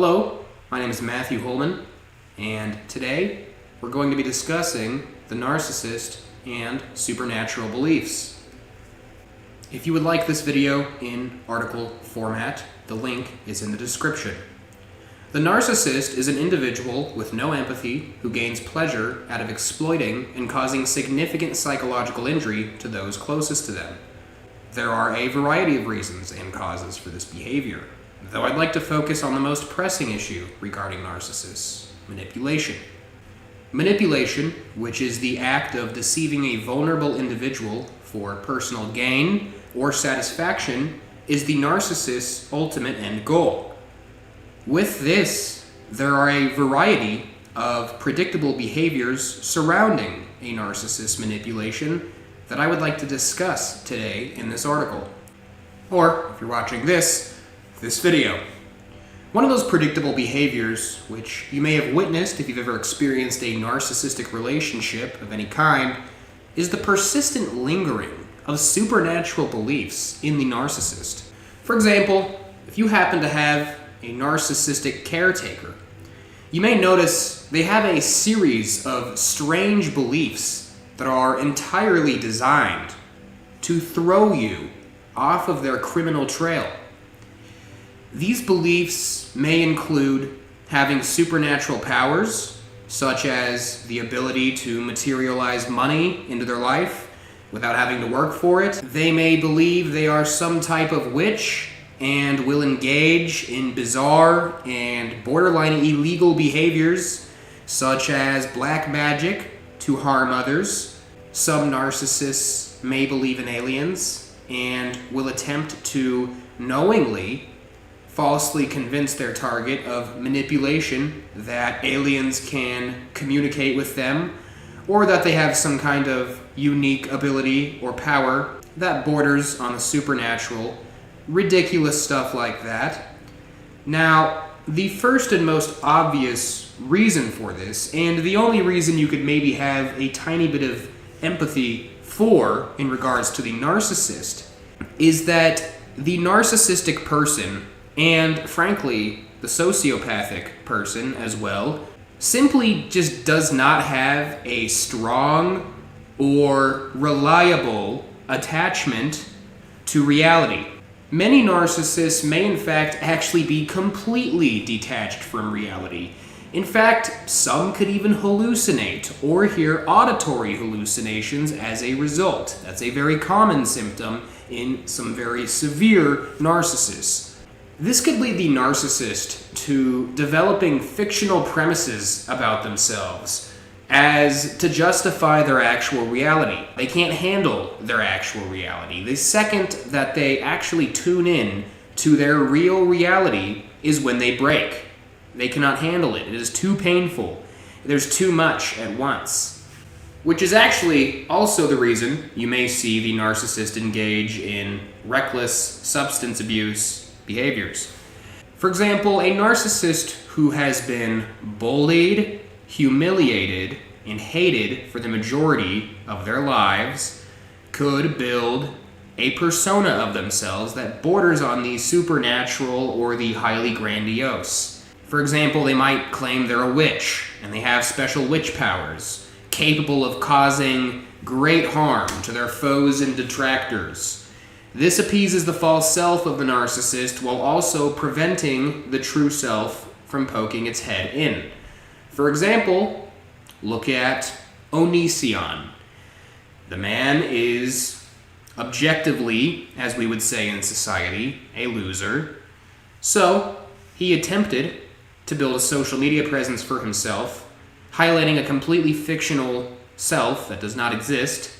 Hello, my name is Matthew Holman, and today we're going to be discussing the narcissist and supernatural beliefs. If you would like this video in article format, the link is in the description. The narcissist is an individual with no empathy who gains pleasure out of exploiting and causing significant psychological injury to those closest to them. There are a variety of reasons and causes for this behavior, though I'd like to focus on the most pressing issue regarding narcissists: manipulation. Manipulation, which is the act of deceiving a vulnerable individual for personal gain or satisfaction, is the narcissist's ultimate end goal. With this, there are a variety of predictable behaviors surrounding a narcissist's manipulation that I would like to discuss today in this article. Or, if you're watching this video. One of those predictable behaviors, which you may have witnessed if you've ever experienced a narcissistic relationship of any kind, is the persistent lingering of supernatural beliefs in the narcissist. For example, if you happen to have a narcissistic caretaker, you may notice they have a series of strange beliefs that are entirely designed to throw you off of their criminal trail. These beliefs may include having supernatural powers, such as the ability to materialize money into their life without having to work for it. They may believe they are some type of witch and will engage in bizarre and borderline illegal behaviors, such as black magic to harm others. Some narcissists may believe in aliens and will attempt to knowingly falsely convince their target of manipulation that aliens can communicate with them, or that they have some kind of unique ability or power that borders on the supernatural. Ridiculous stuff like that. Now, the first and most obvious reason for this, and the only reason you could maybe have a tiny bit of empathy for in regards to the narcissist, is that the narcissistic person, and frankly, the sociopathic person as well, simply just does not have a strong or reliable attachment to reality. Many narcissists may in fact actually be completely detached from reality. In fact, some could even hallucinate or hear auditory hallucinations as a result. That's a very common symptom in some very severe narcissists. This could lead the narcissist to developing fictional premises about themselves as to justify their actual reality. They can't handle their actual reality. The second that they actually tune in to their real reality is when they break. They cannot handle it. It is too painful. There's too much at once. Which is actually also the reason you may see the narcissist engage in reckless substance abuse behaviors. For example, a narcissist who has been bullied, humiliated, and hated for the majority of their lives could build a persona of themselves that borders on the supernatural or the highly grandiose. For example, they might claim they're a witch and they have special witch powers, capable of causing great harm to their foes and detractors. This appeases the false self of the narcissist while also preventing the true self from poking its head in. For example, look at Onision. The man is objectively, as we would say in society, a loser. So he attempted to build a social media presence for himself, highlighting a completely fictional self that does not exist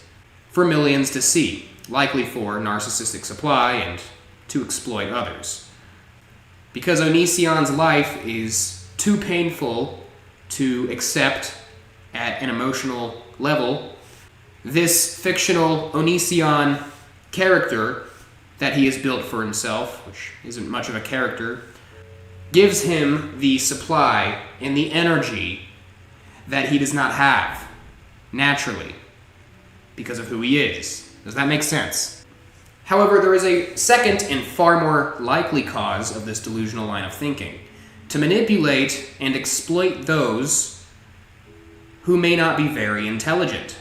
for millions to see, likely for narcissistic supply and to exploit others. Because Onision's life is too painful to accept at an emotional level, this fictional Onision character that he has built for himself, which isn't much of a character, gives him the supply and the energy that he does not have naturally because of who he is. Does that make sense? However, there is a second and far more likely cause of this delusional line of thinking. to manipulate and exploit those who may not be very intelligent.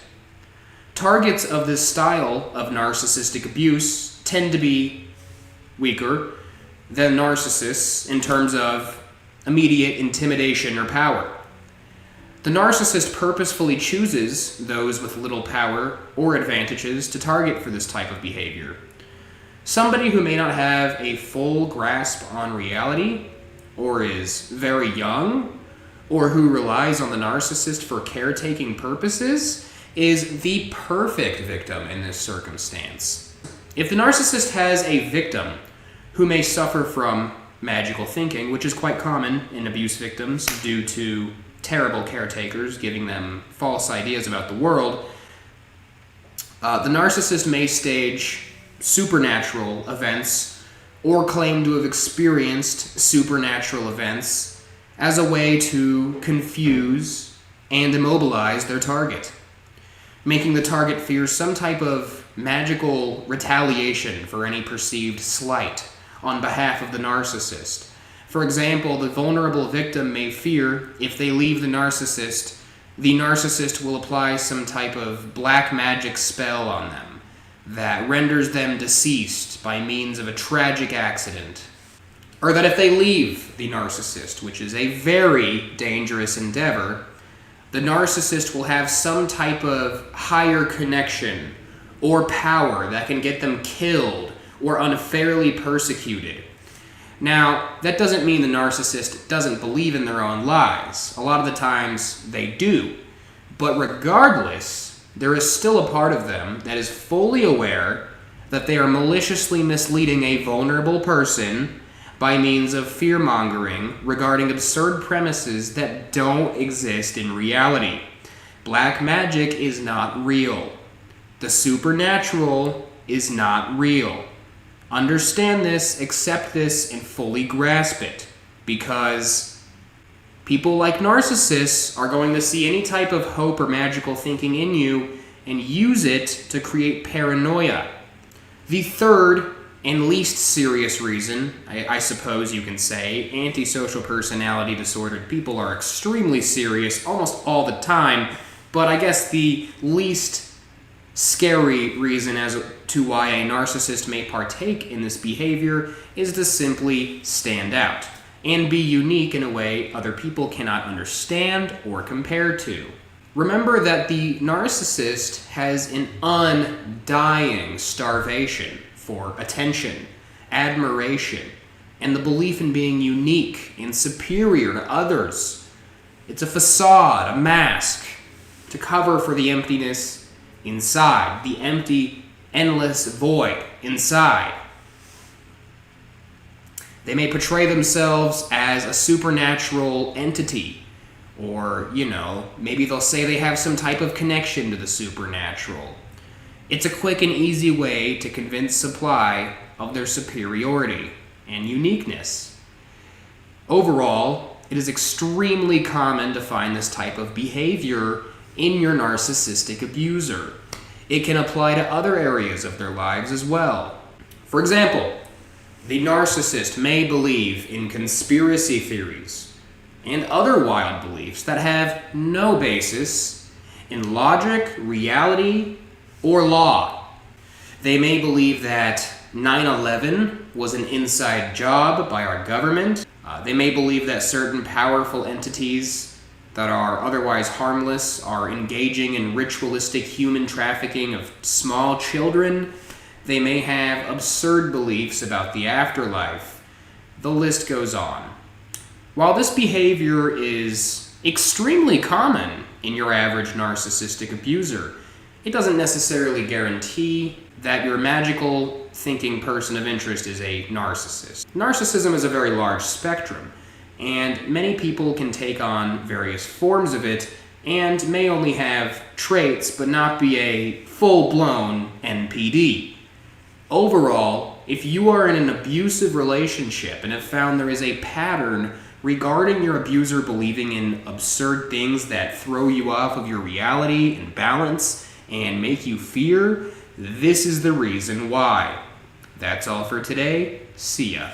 Targets of this style of narcissistic abuse tend to be weaker than narcissists in terms of immediate intimidation or power. The narcissist purposefully chooses those with little power or advantages to target for this type of behavior. Somebody who may not have a full grasp on reality, or is very young, or who relies on the narcissist for caretaking purposes, is the perfect victim in this circumstance. If the narcissist has a victim who may suffer from magical thinking, which is quite common in abuse victims due to terrible caretakers giving them false ideas about the world, the narcissist may stage supernatural events or claim to have experienced supernatural events as a way to confuse and immobilize their target, making the target fear some type of magical retaliation for any perceived slight on behalf of the narcissist. For example, the vulnerable victim may fear if they leave the narcissist will apply some type of black magic spell on them that renders them deceased by means of a tragic accident. Or that if they leave the narcissist, which is a very dangerous endeavor, the narcissist will have some type of higher connection or power that can get them killed or unfairly persecuted. Now, that doesn't mean the narcissist doesn't believe in their own lies. A lot of the times they do. But regardless, there is still a part of them that is fully aware that they are maliciously misleading a vulnerable person by means of fear-mongering regarding absurd premises that don't exist in reality. Black magic is not real. The supernatural is not real. Understand this, accept this, and fully grasp it, because people like narcissists are going to see any type of hope or magical thinking in you and use it to create paranoia. The third and least serious reason, I suppose you can say, antisocial personality disordered people are extremely serious almost all the time, but I guess the least scary reason as to why a narcissist may partake in this behavior is to simply stand out and be unique in a way other people cannot understand or compare to. Remember that the narcissist has an undying starvation for attention, admiration, and the belief in being unique and superior to others. It's a facade, a mask, to cover for the emptiness inside, the empty, endless void inside. They may portray themselves as a supernatural entity, or, maybe they'll say they have some type of connection to the supernatural. It's a quick and easy way to convince supply of their superiority and uniqueness. Overall, it is extremely common to find this type of behavior in your narcissistic abuser. It can apply to other areas of their lives as well. For example, the narcissist may believe in conspiracy theories and other wild beliefs that have no basis in logic, reality, or law. They may believe that 9/11 was an inside job by our government. They may believe that certain powerful entities that are otherwise harmless are engaging in ritualistic human trafficking of small children. They may have absurd beliefs about the afterlife. The list goes on. While this behavior is extremely common in your average narcissistic abuser, it doesn't necessarily guarantee that your magical thinking person of interest is a narcissist. Narcissism is a very large spectrum, and many people can take on various forms of it and may only have traits but not be a full-blown NPD. Overall, if you are in an abusive relationship and have found there is a pattern regarding your abuser believing in absurd things that throw you off of your reality and balance and make you fear, this is the reason why. That's all for today. See ya.